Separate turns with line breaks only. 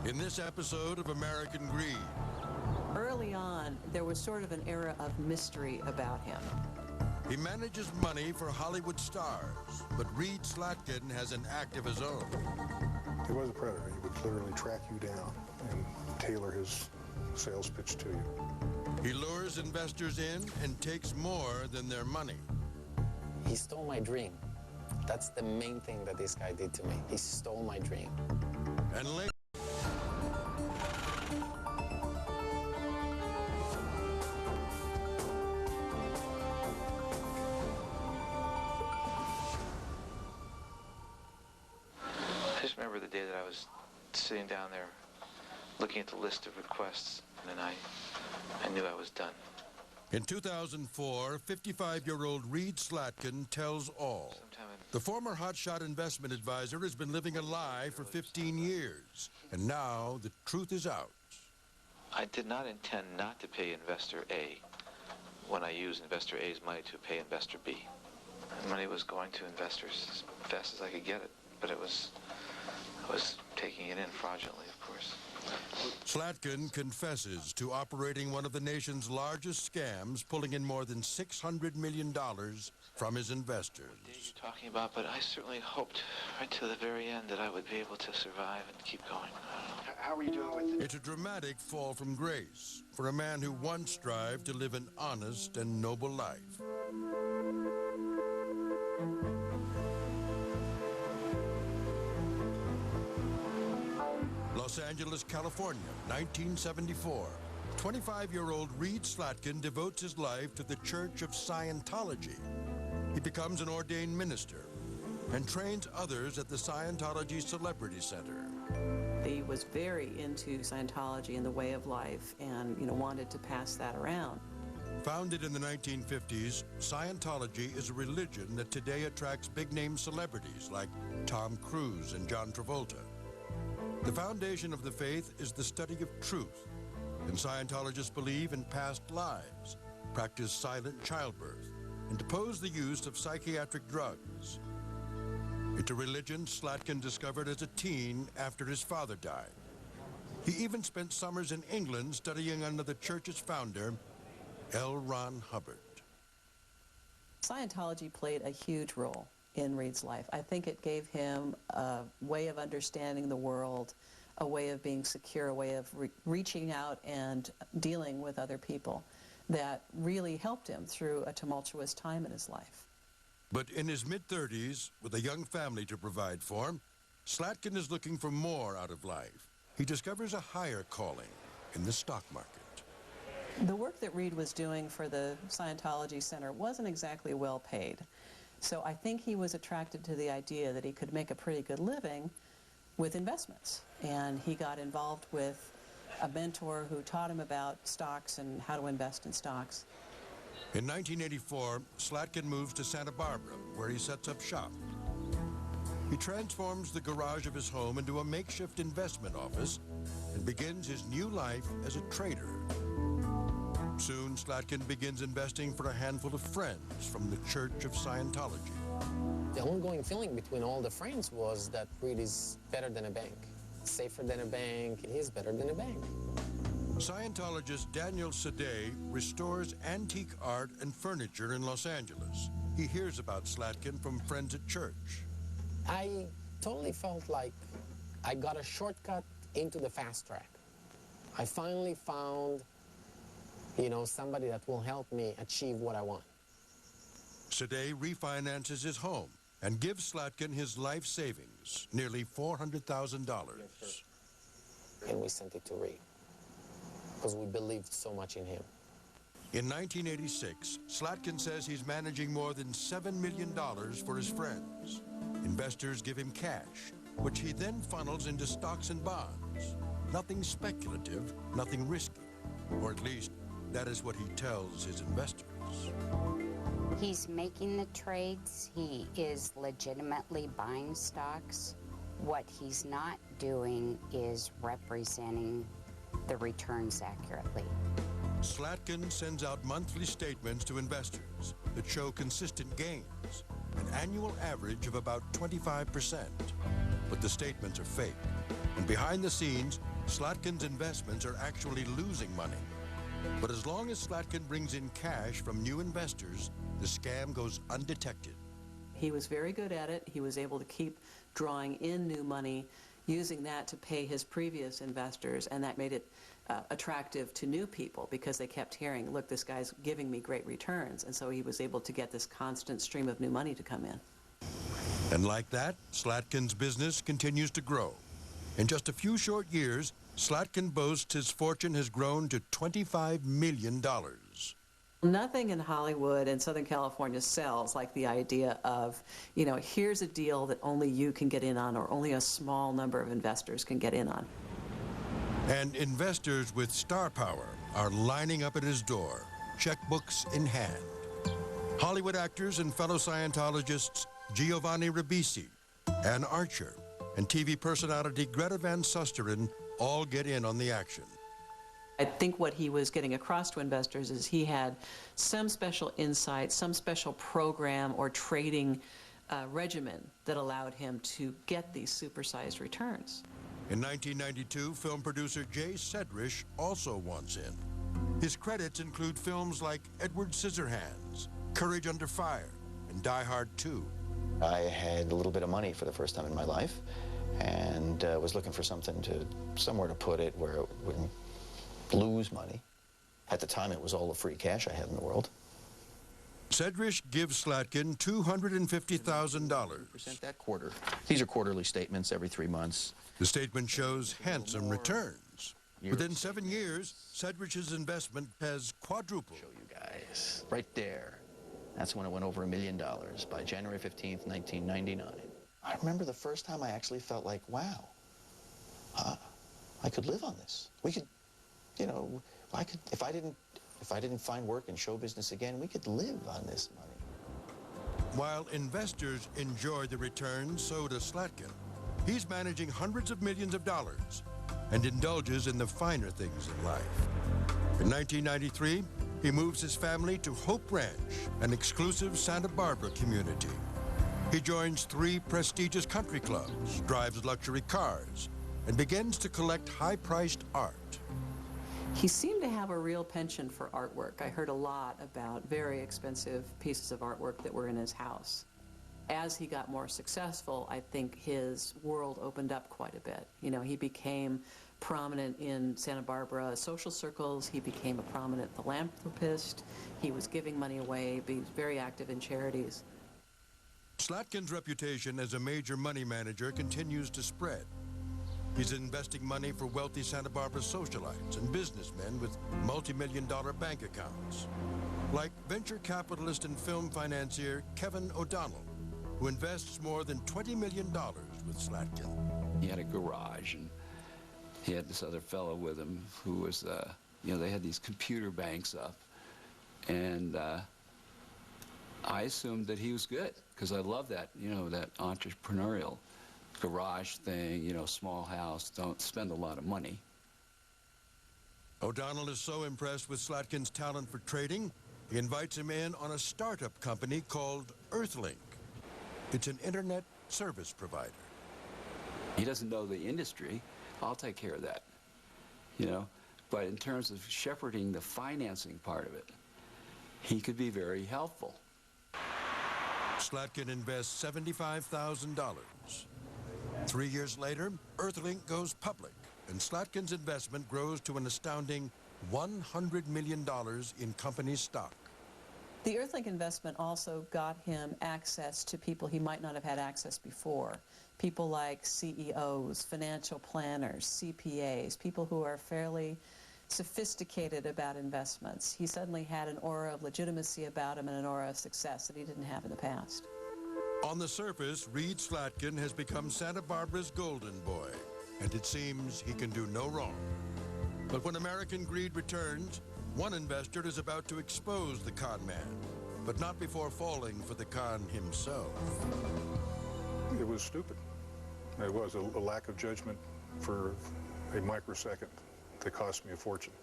In this episode of American Greed.
Early on, there was sort of an era of mystery about him.
He manages money for Hollywood stars, but Reed Slatkin has an act of his own.
He was a predator. He would literally track you down and tailor his sales pitch to you.
He lures investors in and takes more than their money.
He stole my dream. That's the main thing that this guy did to me. He stole my dream.
And later,
I just remember the day that I was sitting down there looking at the list of requests, and I knew I was done.
in 2004, 55-year-old Reed Slatkin tells all. The former hotshot investment advisor has been living a lie for 15 years, and now the truth is out.
I did not intend not to pay investor A when I used investor A's money to pay investor B. The money was going to investors as fast as I could get it, but I was taking it in fraudulently, of course.
Slatkin confesses to operating one of the nation's largest scams, pulling in more than $600 million from his investors.
What you're talking about, but I certainly hoped right to the very end that I would be able to survive and keep going.
How are you doing with it?
It's a dramatic fall from grace for a man who once strived to live an honest and noble life. Los Angeles, California, 1974. 25-year-old Reed Slatkin devotes his life to the Church of Scientology. He becomes an ordained minister and trains others at the Scientology Celebrity Center.
He was very into Scientology and the way of life and, wanted to pass that around.
Founded in the 1950s, Scientology is a religion that today attracts big-name celebrities like Tom Cruise and John Travolta. The foundation of the faith is the study of truth, and Scientologists believe in past lives, practice silent childbirth, and oppose the use of psychiatric drugs. It's a religion Slatkin discovered as a teen after his father died. He even spent summers in England studying under the church's founder, L. Ron Hubbard.
Scientology played a huge role in Reed's life. I think it gave him a way of understanding the world, a way of being secure, a way of reaching out and dealing with other people that really helped him through a tumultuous time in his life.
But in his mid-30s, with a young family to provide for, Slatkin is looking for more out of life. He discovers a higher calling in the stock market.
The work that Reed was doing for the Scientology Center wasn't exactly well paid. So I think he was attracted to the idea that he could make a pretty good living with investments. And he got involved with a mentor who taught him about stocks and how to invest in stocks.
In 1984, Slatkin moves to Santa Barbara, where he sets up shop. He transforms the garage of his home into a makeshift investment office and begins his new life as a trader. Soon, Slatkin begins investing for a handful of friends from the Church of Scientology.
The ongoing feeling between all the friends was that Reed is better than a bank. Safer than a bank, and he's better than a bank.
Scientologist Daniel Sadeh restores antique art and furniture in Los Angeles. He hears about Slatkin from friends at church.
I totally felt like I got a shortcut into the fast track. I finally found, somebody that will help me achieve what I want.
Sadeh refinances his home and gives Slatkin his life savings, nearly $400,000.
And we sent it to Reed, because we believed so much in him.
In 1986, Slatkin says he's managing more than $7 million for his friends. Investors give him cash, which he then funnels into stocks and bonds. Nothing speculative, nothing risky, or at least that is what he tells his investors.
He's making the trades. He is legitimately buying stocks. What he's not doing is representing the returns accurately.
Slatkin sends out monthly statements to investors that show consistent gains, an annual average of about 25%. But the statements are fake, and behind the scenes, Slatkin's investments are actually losing money. But as long as Slatkin brings in cash from new investors, the scam goes undetected.
He was very good at it. He was able to keep drawing in new money, using that to pay his previous investors, and that made it attractive to new people because they kept hearing, look, this guy's giving me great returns, and so he was able to get this constant stream of new money to come in.
And like that, Slatkin's business continues to grow. In just a few short years, Slatkin boasts his fortune has grown to $25 million.
Nothing in Hollywood and Southern California sells like the idea of, you know, here's a deal that only you can get in on or only a small number of investors can get in on.
And investors with star power are lining up at his door, checkbooks in hand. Hollywood actors and fellow Scientologists Giovanni Ribisi, Ann Archer, and TV personality Greta Van Susteren all get in on the action.
I think what he was getting across to investors is he had some special insight, some special program or trading regimen that allowed him to get these supersized returns.
In 1992, film producer Jay Sedrish also wants in. His credits include films like Edward Scissorhands, Courage Under Fire, and Die Hard 2.
I had a little bit of money for the first time in my life and was looking for somewhere to put it where it wouldn't lose money. At the time, it was all the free cash I had in the world.
Sedrish gives Slatkin $250,000.
Present that quarter. These are quarterly statements every 3 months.
The statement shows handsome returns. Within 7 years, Sedrich's investment has quadrupled.
Show you guys. Right there. That's when it went over $1 million by January 15th, 1999. I remember the first time I actually felt like, wow, I could live on this. We could, you know, I could, if I didn't find work in show business again, we could live on this money.
While investors enjoy the returns, so does Slatkin. He's managing hundreds of millions of dollars and indulges in the finer things in life. In 1993, he moves his family to Hope Ranch, an exclusive Santa Barbara community. He joins 3 prestigious country clubs, drives luxury cars, and begins to collect high-priced art.
He seemed to have a real penchant for artwork. I heard a lot about very expensive pieces of artwork that were in his house. As he got more successful, I think his world opened up quite a bit. You know, he became prominent in Santa Barbara social circles. He became a prominent philanthropist. He was giving money away, being very active in charities.
Slatkin's reputation as a major money manager continues to spread. He's investing money for wealthy Santa Barbara socialites and businessmen with multi-million-dollar bank accounts, like venture capitalist and film financier Kevin O'Donnell, who invests more than $20 million with Slatkin.
He had a garage, and he had this other fellow with him who was, you know, they had these computer banks up, and I assumed that he was good, because I love that, you know, that entrepreneurial garage thing, you know, small house, don't spend a lot of money.
O'Donnell is so impressed with Slatkin's talent for trading, he invites him in on a startup company called Earthlink. It's an internet service provider.
He doesn't know the industry. I'll take care of that, you know. But in terms of shepherding the financing part of it, he could be very helpful.
Slatkin invests $75,000. 3 years later, Earthlink goes public, and Slatkin's investment grows to an astounding $100 million in company stock.
The Earthlink investment also got him access to people he might not have had access before. People like CEOs, financial planners, CPAs, people who are fairly sophisticated about investments. He suddenly had an aura of legitimacy about him and an aura of success that he didn't have in the past.
On the surface, Reed Slatkin has become Santa Barbara's golden boy, and it seems he can do no wrong. But when American greed returns, one investor is about to expose the con man, but not before falling for the con himself.
It was stupid. It was a lack of judgment for a microsecond that cost me a fortune.